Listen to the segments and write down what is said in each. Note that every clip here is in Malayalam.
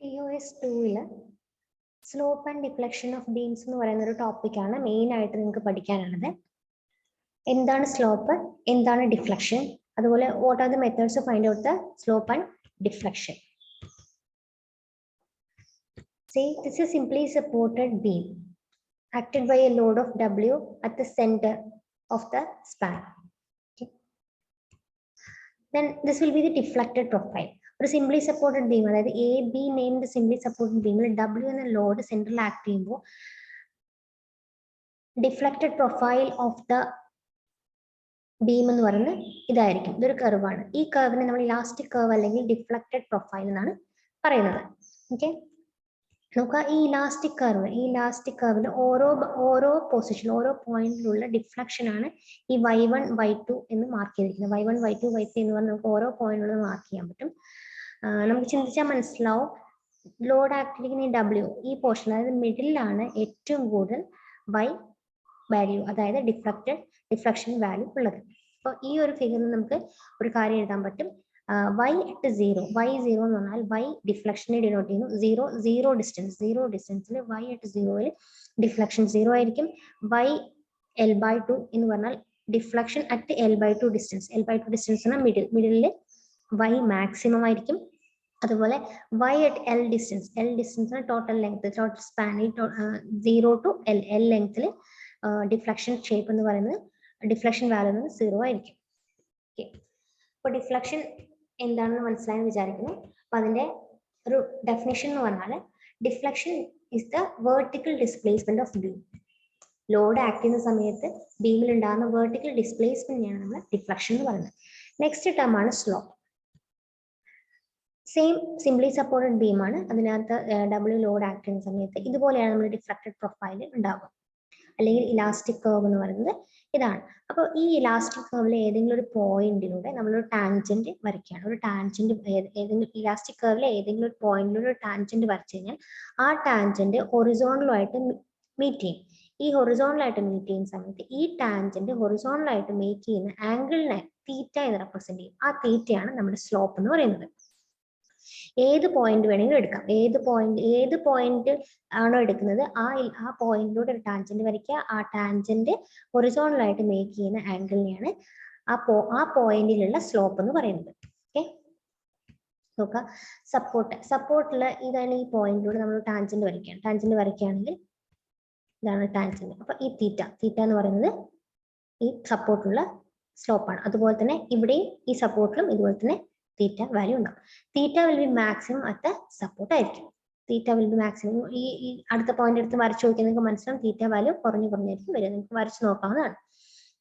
TOS 2 slope and deflection of beams എന്ന് പറയുന്ന ഒരു ടോപ്പിക്കാണ് മെയിൻ ആയിട്ട് നിങ്ങൾക്ക് പഠിക്കാനുള്ളത്. എന്താണ് സ്ലോപ്പ്, എന്താണ് ഡിഫ്ലക്ഷൻ, അതുപോലെ what are the methods to find out the slope and deflection. See, this is simply supported beam acted by a load of W at the center of the span. Okay. Then this will be the deflected profile. ഒരു സിംപ്ലി സപ്പോർട്ടഡ് ബീം, അതായത് A B named simply supported ബീമിൽ ഡബ്ല്യു എന്ന ലോഡ് സെൻട്രൽ ആക്ട് ചെയ്യുമ്പോൾ deflected profile of the beam എന്ന് പറയുന്നത് ഇതായിരിക്കും. ഇതൊരു കർവാണ്. ഈ കർവിനെ നമ്മൾ ഇലാസ്റ്റിക് കർവ് അല്ലെങ്കിൽ ഡിഫ്ലക്റ്റഡ് പ്രൊഫൈൽ എന്നാണ് പറയുന്നത്. ഓക്കെ, നോക്കുക, ഈ ഇലാസ്റ്റിക് കർവിൽ ഓരോ പൊസിഷൻ, ഓരോ പോയിന്റിലുള്ള ഡിഫ്ലക്ഷൻ ആണ് ഈ y1 y2 എന്ന് മാർക്ക് ചെയ്തിരിക്കുന്നത്. y1 y2 y3 എന്ന് പറഞ്ഞാൽ നമുക്ക് ഓരോ പോയിന്റിലും മാർക്ക് ചെയ്യാൻ പറ്റും. നമുക്ക് ചിന്തിച്ചാൽ മനസ്സിലാവും, ലോഡ് ആക്ടിവിറ്റി ഡബ്ല്യു ഈ പോർഷൻ, അതായത് മിഡിലാണ് ഏറ്റവും കൂടുതൽ y വാല്യൂ, അതായത് ഡിഫ്ലക്ഷൻ വാല്യൂ ഉള്ളത്. അപ്പോൾ ഈ ഒരു ഫിഗറിൽ നമുക്ക് ഒരു കാര്യം എഴുതാൻ പറ്റും. y at 0, y0 എന്ന് പറഞ്ഞാൽ y ഡിഫ്ലക്ഷനെ ഡിനോട്ട് ചെയ്യുന്നു. സീറോ ഡിസ്റ്റൻസിൽ y at 0 ഡിഫ്ലക്ഷൻ 0 ആയിരിക്കും. y l/2 എന്ന് പറഞ്ഞാൽ deflection at l/2 distance. l/2 distance എന്നാൽ മിഡിലിൽ y മാക്സിമം ആയിരിക്കും. അതുപോലെ y at l distance total length, total span, 0 to l ലെങ്ത്തിൽ ഡിഫ്ലക്ഷൻ ഷേപ്പ് എന്ന് പറയുന്നത്, ഡിഫ്ലക്ഷൻ വാല്യൂ എന്ന് 0 ആയിരിക്കും. ഓക്കെ, അപ്പോൾ ഡിഫ്ലക്ഷൻ എന്താണെന്ന് മനസ്സിലായെന്ന് വിചാരിക്കുന്നു. അപ്പൊ അതിന്റെ ഒരു ഡെഫിനിഷൻ എന്ന് പറഞ്ഞാൽ, deflection is the vertical displacement of beam. Load act ചെയ്യുന്ന സമയത്ത് ബീമിൽ ഉണ്ടാകുന്ന വെർട്ടിക്കൽ ഡിസ്പ്ലേസ്മെന്റിനെയാണ് നമ്മൾ ഡിഫ്ലക്ഷൻ എന്ന് പറയുന്നത്. നെക്സ്റ്റ് ടേം ആണ് slope. Same simply supported beam ആണ്. അതിനകത്ത് ഡബ്ല്യു ലോഡ് ആക്ട് ചെയ്യുന്ന സമയത്ത് ഇതുപോലെയാണ് നമ്മൾ ഡിഫ്ലക്റ്റഡ് പ്രൊഫൈൽ ഉണ്ടാവുക, അല്ലെങ്കിൽ ഇലാസ്റ്റിക് കർവ് എന്ന് പറയുന്നത് ഇതാണ്. അപ്പോൾ ഈ ഇലാസ്റ്റിക് കർവിലെ ഏതെങ്കിലും ഒരു പോയിന്റിലൂടെ നമ്മളൊരു ടാൻജന്റ് വരയ്ക്കുകയാണ്. ഒരു ടാൻജന്റ് ഏതെങ്കിലും ഇലാസ്റ്റിക് കർവിലെ ഏതെങ്കിലും ഒരു പോയിന്റിലൂടെ ഒരു ടാൻജന്റ് വരച്ചു കഴിഞ്ഞാൽ ആ ടാൻജന്റ് ഹൊറിസോണ്ടലായിട്ട് മീറ്റ് ചെയ്യും. ഈ ഹൊറിസോണ്ടലായിട്ട് മീറ്റ് ചെയ്യുന്ന സമയത്ത് ഈ ടാൻജന്റ് ഹൊറിസോണ്ടലായിട്ട് മേക്ക് ചെയ്യുന്ന ആംഗിളിനെ തീറ്റ എന്ന് റെപ്രസെന്റ് ചെയ്യും. ആ തീറ്റയാണ് നമ്മുടെ സ്ലോപ്പ് എന്ന് പറയുന്നത്. ഏത് പോയിന്റ് വേണമെങ്കിലും എടുക്കാം. ഏത് പോയിന്റ് ആണോ എടുക്കുന്നത് ആ പോയിന്റിലൂടെ ഒരു ടാൻജന്റ് വരയ്ക്കുക. ആ ടാൻജന്റ് ഹൊറിസോണ്ടലായിട്ട് മേക്ക് ചെയ്യുന്ന ആംഗിളിനെയാണ് ആ പോയിന്റിലുള്ള സ്ലോപ്പ് എന്ന് പറയുന്നത്. ഓക്കെ, നോക്കുക, സപ്പോർട്ടില് ഇതാണ് ഈ പോയിന്റിലൂടെ നമ്മൾ ടാൻജന്റ് വരയ്ക്കുകയാണെങ്കിൽ ഇതാണ് ടാൻജന്റ്. അപ്പൊ ഈ തീറ്റ എന്ന് പറയുന്നത് ഈ സപ്പോർട്ടിലുള്ള സ്ലോപ്പാണ്. അതുപോലെ തന്നെ ഇവിടെയും ഈ സപ്പോർട്ടിലും ഇതുപോലെ തന്നെ തീറ്റ വാല്യൂ ഉണ്ടാവും. Theta will be maximum at the support ആയിരിക്കും. Theta will be maximum. ഈ അടുത്ത പോയിന്റ് എടുത്ത് വരച്ചു നോക്കിയാൽ നിങ്ങൾക്ക് മനസ്സിലാവും തീറ്റ വാല്യൂ കുറഞ്ഞായിരിക്കും വരിക. നിങ്ങൾക്ക് വരച്ചു നോക്കാവുന്നതാണ്.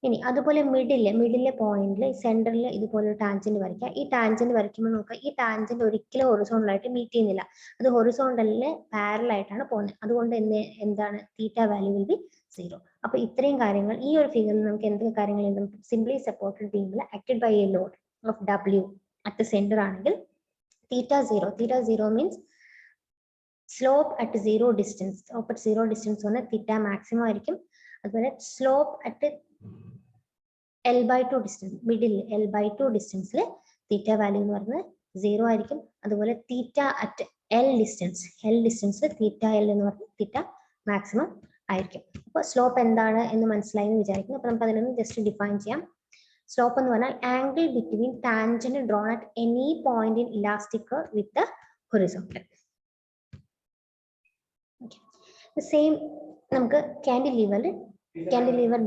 ഇനി അതുപോലെ മിഡിലെ പോയിന്റിൽ സെന്ററിൽ ഇതുപോലെ ഒരു ടാൻജന്റ് വരയ്ക്കുക. ഈ ടാൻജന്റ് വരയ്ക്കുമ്പോൾ നോക്കുക, ഈ ടാൻജന്റ് ഒരിക്കലും ഹൊറിസോണ്ടലായിട്ട് മീറ്റ് ചെയ്യുന്നില്ല. അത് ഹൊറിസോണ്ടലിന് പാരലൽ ആയിട്ടാണ് പോകുന്നത്. അതുകൊണ്ട് എന്താണ് തീറ്റ വാല്യൂ വിൽ ബി 0. അപ്പൊ ഇത്രയും കാര്യങ്ങൾ ഈ ഒരു ഫിഗറിൽ നമുക്ക് എന്തൊക്കെ കാര്യങ്ങൾ എഴുതാം? സിംപ്ലി സപ്പോർട്ടഡ് ബീമിൽ acted by a load of W at the center ആണെങ്കിൽ theta 0 means slope at 0 distance. Slope at 0 distance ആണ് theta maximum ആയിരിക്കും. അതുപോലെ slope at l/2 distance, middle l/2 ഡിസ്റ്റൻസിൽ theta value എന്ന് പറയുന്നത് 0 ആയിരിക്കും. അതുപോലെ theta at l ഡിസ്റ്റൻസിൽ theta l എന്ന് പറയുന്നത് theta maximum ആയിരിക്കും. അപ്പോൾ സ്ലോപ്പ് എന്താണ് എന്ന് മനസ്സിലായി എന്ന് വിചാരിക്കുന്നു. അപ്പോൾ നമുക്ക് അതിനൊന്ന് ജസ്റ്റ് ഡിഫൈൻ ചെയ്യാം. സ്ലോപ്പ് എന്ന് പറഞ്ഞാൽ angle between tangent drone at any point in elastic curve with the horizontal. Same നമുക്ക് കാൻഡിലീവർ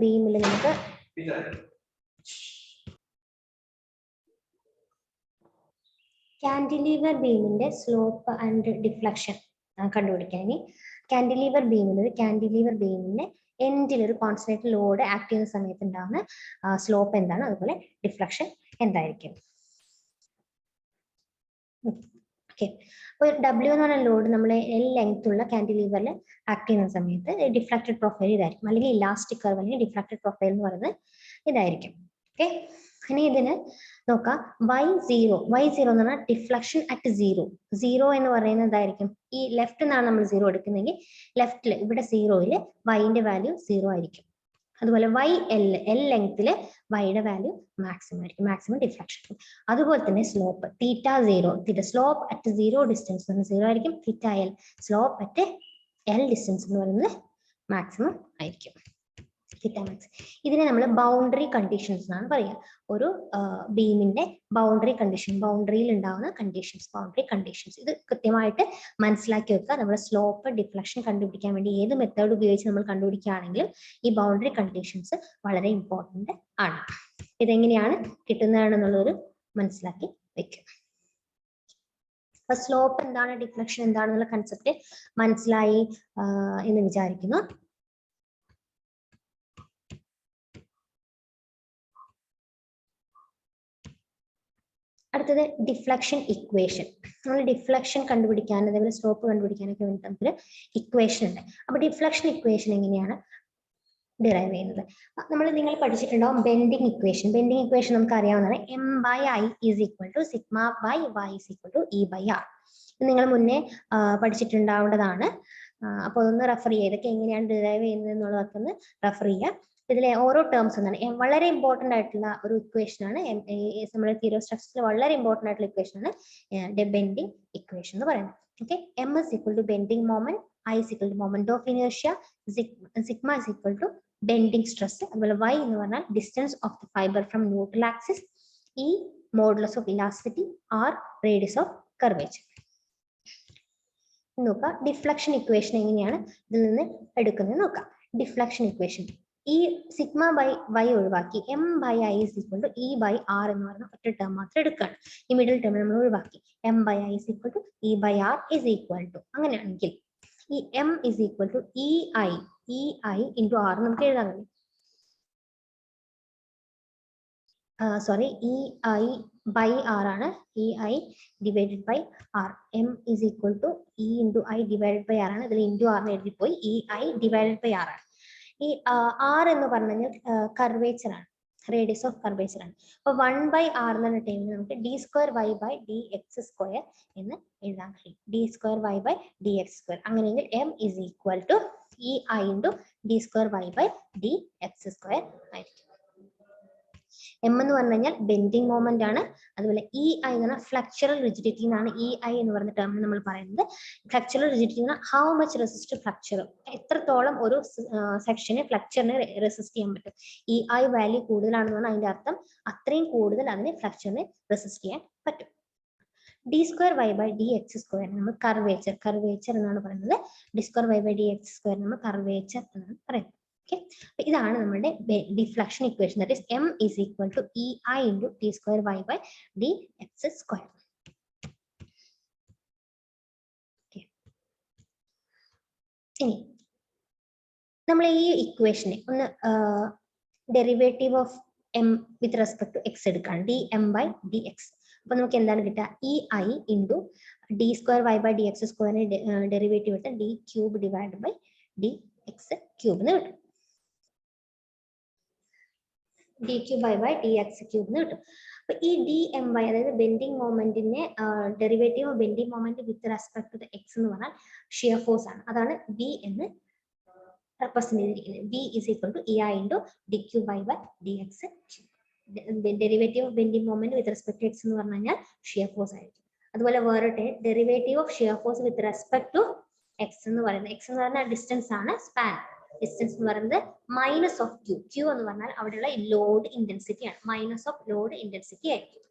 ബീമിൽ നമുക്ക് കാൻഡിലീവർ ബീമിന്റെ സ്ലോപ്പ് ആൻഡ് ഡിഫ്ലക്ഷൻ കണ്ടുപിടിക്കാൻ. ഇനി കാൻഡിലീവർ ബീമിന്റെ എൻഡിൽ ഒരു കോൺസ്റ്റന്റ് ലോഡ് ആക്ട് ചെയ്യുന്ന സമയത്ത് ഉണ്ടാകുന്ന സ്ലോപ്പ് എന്താണ്, അതുപോലെ ഡിഫ്ലക്ഷൻ എന്തായിരിക്കും. ഓക്കെ, അപ്പോൾ W എന്ന് പറഞ്ഞ ലോഡ് നമ്മൾ L ലെങ്ത് ഉള്ള കാൻഡിലീവറിൽ ആക്ട് ചെയ്യുന്ന സമയത്ത് ഡിഫ്ലക്റ്റഡ് പ്രൊഫൈൽ ഇതായിരിക്കും, അല്ലെങ്കിൽ ഇലാസ്റ്റിക് കർവ് അല്ലെങ്കിൽ ഡിഫ്ലക്റ്റഡ് പ്രൊഫൈൽ എന്ന് പറയുന്നത് ഇതായിരിക്കും. ഓക്കെ, ഇനി ഇതിന് നോക്കാം. y0 എന്ന് പറഞ്ഞാൽ ഡിഫ്ലക്ഷൻ അറ്റ് 0 എന്ന് പറയുന്നത് ഇതായിരിക്കും. ഈ ലെഫ്റ്റ് നിന്നാണ് നമ്മൾ 0 എടുക്കുന്നതെങ്കിൽ ലെഫ്റ്റില് ഇവിടെ 0യില് yന്റെ വാല്യൂ 0 ആയിരിക്കും. അതുപോലെ വൈ എൽ ലെങ്ത്തില് വൈയുടെ വാല്യൂ മാക്സിമം ആയിരിക്കും, മാക്സിമം ഡിഫ്ലക്ഷൻ. അതുപോലെ തന്നെ slope theta 0, slope at 0 distance 0 ആയിരിക്കും. തീറ്റ L slope at L distance എന്ന് പറയുന്നത് മാക്സിമം ആയിരിക്കും. ഇതിനെ നമ്മൾ ബൗണ്ടറി കണ്ടീഷൻസ് എന്നാണ് പറയുക. ഒരു ബീമിന്റെ ബൗണ്ടറി കണ്ടീഷൻ, ബൗണ്ടറിയിൽ ഉണ്ടാവുന്ന കണ്ടീഷൻസ്, ബൗണ്ടറി കണ്ടീഷൻസ് ഇത് കൃത്യമായിട്ട് മനസ്സിലാക്കി വെക്കുക. നമ്മൾ സ്ലോപ്പ് ഡിഫ്ലക്ഷൻ കണ്ടുപിടിക്കാൻ വേണ്ടി ഏത് മെത്തേഡ് ഉപയോഗിച്ച് നമ്മൾ കണ്ടുപിടിക്കുകയാണെങ്കിലും ഈ ബൗണ്ടറി കണ്ടീഷൻസ് വളരെ ഇമ്പോർട്ടന്റ് ആണ്. ഇതെങ്ങനെയാണ് കിട്ടുന്നതാണെന്നുള്ളൊരു മനസ്സിലാക്കി വെക്കുക. അപ്പൊ സ്ലോപ്പ് എന്താണ്, ഡിഫ്ലക്ഷൻ എന്താണെന്നുള്ള കൺസെപ്റ്റ് മനസ്സിലായി എന്ന് വിചാരിക്കുന്നു. അടുത്തത് ഡിഫ്ലക്ഷൻ ഇക്വേഷൻ. നമ്മൾ ഡിഫ്ലക്ഷൻ കണ്ടുപിടിക്കാൻ, അതേപോലെ സ്ലോപ്പ് കണ്ടുപിടിക്കാനൊക്കെ വേണ്ടി നമുക്കൊരു ഇക്വേഷൻ ഉണ്ട്. അപ്പൊ ഡിഫ്ലക്ഷൻ ഇക്വേഷൻ എങ്ങനെയാണ് ഡിറൈവ് ചെയ്യുന്നത്? നിങ്ങൾ പഠിച്ചിട്ടുണ്ടാവും ബെൻഡിങ് ഇക്വേഷൻ. ബെൻഡിങ് ഇക്വേഷൻ നമുക്ക് അറിയാവുന്നതാണ്. M by I is equal to sigma by Y is equal to E by R. നിങ്ങൾ മുന്നേ പഠിച്ചിട്ടുണ്ടാവേണ്ടതാണ്. അപ്പൊ അതൊന്ന് റെഫർ ചെയ്യുക. ഇതൊക്കെ എങ്ങനെയാണ് ഡിറൈവ് ചെയ്യുന്നത് എന്നുള്ളതൊക്കെ ഒന്ന് റെഫർ ചെയ്യുക. ഇതിലെ ഓരോ ടേംസ് എന്താണ് വളരെ ഇമ്പോർട്ടന്റ് ആയിട്ടുള്ള ഒരു ഇക്വേഷൻ ആണ്. നമ്മുടെ തിയറി ഓഫ് സ്ട്രക്ചറിൽ വളരെ ഇമ്പോർട്ടന്റ് ആയിട്ടുള്ള ഇക്വേഷൻ ആണ് ബെൻഡിങ് ഇക്വേഷൻ എന്ന് പറയുന്നത്. Okay, M is equal to bending moment, I is equal to moment of inertia, sigma is equal to bending stress, അതുപോലെ വൈ എന്ന് പറഞ്ഞാൽ distance of the fibre from neutral axis, E modulus of elasticity, R radius of curvature. നോക്കാം ഡിഫ്ലക്ഷൻ ഇക്വേഷൻ എങ്ങനെയാണ് ഇതിൽ നിന്ന് എടുക്കുന്നത് നോക്കാം. ഡിഫ്ലക്ഷൻ ഇക്വേഷൻ ഈ സിഗ്മ ബൈ വൈ ഒഴിവാക്കി M by I is equal to E by R എന്ന് പറയുന്ന ഒറ്റ ടേം മാത്രം എടുക്കുകയാണ്. ഈ മിഡിൽ ടേം നമ്മൾ ഒഴിവാക്കി. M by I is equal to E by R is equal to, അങ്ങനെയാണെങ്കിൽ ഈ M is equal to E I into R നമുക്ക് എഴുതാൻ കഴിയും. Sorry, E I by R ആണ്. E I divided by R. M is equal to E into I divided by R ആണ്. ഇതിൽ ഇൻറ്റു ആറിന് എഴുതിപ്പോയി. E I divided by R ആണ്. ഈ ആർ എന്ന് പറഞ്ഞു കഴിഞ്ഞാൽ കർവേച്ചർ ആണ്, റേഡിയസ് ഓഫ് കർവേച്ചർ ആണ്. അപ്പൊ 1 r എന്ന ടൈമിൽ നമുക്ക് D square Y by D X square എന്ന് എഴുതാൻ കഴിയും. D square Y by D X square. അങ്ങനെയെങ്കിൽ M is equal to E I into D square Y by D X square ആയിരിക്കും. എം എന്ന് പറഞ്ഞു കഴിഞ്ഞാൽ ബെൻഡിങ് മൊമെന്റ് ആണ്. അതുപോലെ ഇ ഐ എന്ന് പറഞ്ഞാൽ ഫ്ലക്ചറൽ റിജിഡിറ്റി എന്നാണ് ഇ ഐ എന്ന് പറയുന്ന ടേം നമ്മൾ പറയുന്നത്. ഫ്ലക്ചറൽ റിജിഡിറ്റി എന്ന് പറഞ്ഞാൽ ഹൗ മച്ച് റെസിസ്റ്റ് ഫ്ലക്ചർ, എത്രത്തോളം ഒരു സെക്ഷന് ഫ്ലക്ചറിനെ റെസിസ്റ്റ് ചെയ്യാൻ പറ്റും. ഇ ഐ വാല്യൂ കൂടുതലാണെന്ന് പറഞ്ഞാൽ അതിന്റെ അർത്ഥം അത്രയും കൂടുതൽ അതിന് ഫ്ലക്ചറിനെ റെസിസ്റ്റ് ചെയ്യാൻ പറ്റും. D square Y by D X square നമ്മൾ കർവേച്ചർ എന്നാണ് പറയുന്നത്. D square Y by D X square നമ്മൾ കർവേച്ചർ എന്നാണ് പറയുന്നത്. ഓക്കെ, ഇതാണ് നമ്മുടെ deflection equation. That is M is equal to E I into D square Y by D X square. ഇനി നമ്മൾ ഈ ഇക്വേഷനെ ഒന്ന് derivative of M with respect to X എടുക്കുകയാണ്. D M by D X. അപ്പൊ നമുക്ക് എന്താണ് കിട്ടുക? E I into D square Y by D X സ്ക്വയറിന് ഡെറിവേറ്റീവ് എടുത്താൽ D cube divide by D X cube എന്ന് കിട്ടും. D cube by D X cube എന്ന് കിട്ടും. അപ്പൊ ഈ ഡി എം ബൈ, അതായത് ബെൻഡിങ് മൊമെന്റിന്റെ derivative of bending moment with respect to X എന്ന് പറഞ്ഞാൽ ഷിയർ ഫോഴ്സ് ആണ്. അതാണ് ബി എന്ന് റെപ്രസെന്റ് ചെയ്തിരിക്കുന്നത്. B is equal to E I into D cube by D X cube. Derivative of bending moment with respect to X എന്ന് പറഞ്ഞു കഴിഞ്ഞാൽ ഷിയർ ഫോഴ്സ് ആയിരിക്കും. അതുപോലെ വേറെ derivative of shear force with respect to X എന്ന് പറയുന്നത്, എക്സ് എന്ന് പറഞ്ഞാൽ ഡിസ്റ്റൻസ് ആണ്, സ്പാൻ. ഡിസ്റ്റൻസ് എന്ന് പറയുന്നത് മൈനസ് ഓഫ് ക്യൂ. ക്യൂ എന്ന് പറഞ്ഞാൽ അവിടെയുള്ള ലോഡ് ഇന്റൻസിറ്റി ആണ്. മൈനസ് ഓഫ് ലോഡ് ഇന്റൻസിറ്റി ആയിരിക്കും.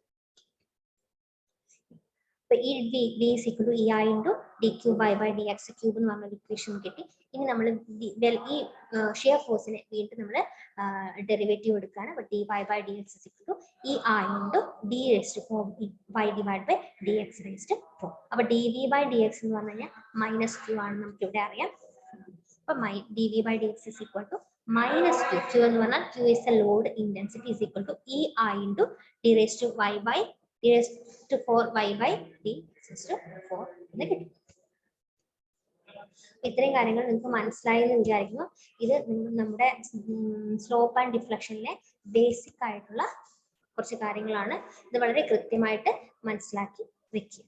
അപ്പൊ ഈ D is equal to E I into D cube by D X cube എന്ന് പറഞ്ഞ ഇക്വേഷൻ കിട്ടി. ഇനി നമ്മൾ ഈ ഷിയർ ഫോഴ്സിനെ വീണ്ടും നമ്മൾ ഡെറിവേറ്റീവ് എടുക്കുകയാണ്. അപ്പൊ D by D X is equal to E I into D raised 4 by divide by D X raised 4. അപ്പൊ D V by D X എന്ന് പറഞ്ഞു കഴിഞ്ഞാൽ മൈനസ് ക്യൂ ആണ്, നമുക്ക് ഇവിടെ അറിയാം. അപ്പൊ D V by D X is equal to minus Q. Q എന്ന് പറഞ്ഞാൽ Q is a load intensity is equal to E I into D raised Y by D raised 4 Y by D raised 4 എന്ന് കിട്ടും. ഇത്രയും കാര്യങ്ങൾ നിങ്ങൾക്ക് മനസ്സിലായെന്ന് വിചാരിക്കുന്നു. ഇത് നമ്മുടെ സ്ലോപ്പ് ആൻഡ് ഡിഫ്ലക്ഷനിലെ ബേസിക് ആയിട്ടുള്ള കുറച്ച് കാര്യങ്ങളാണ്. ഇത് വളരെ കൃത്യമായിട്ട് മനസ്സിലാക്കി വെക്കുക.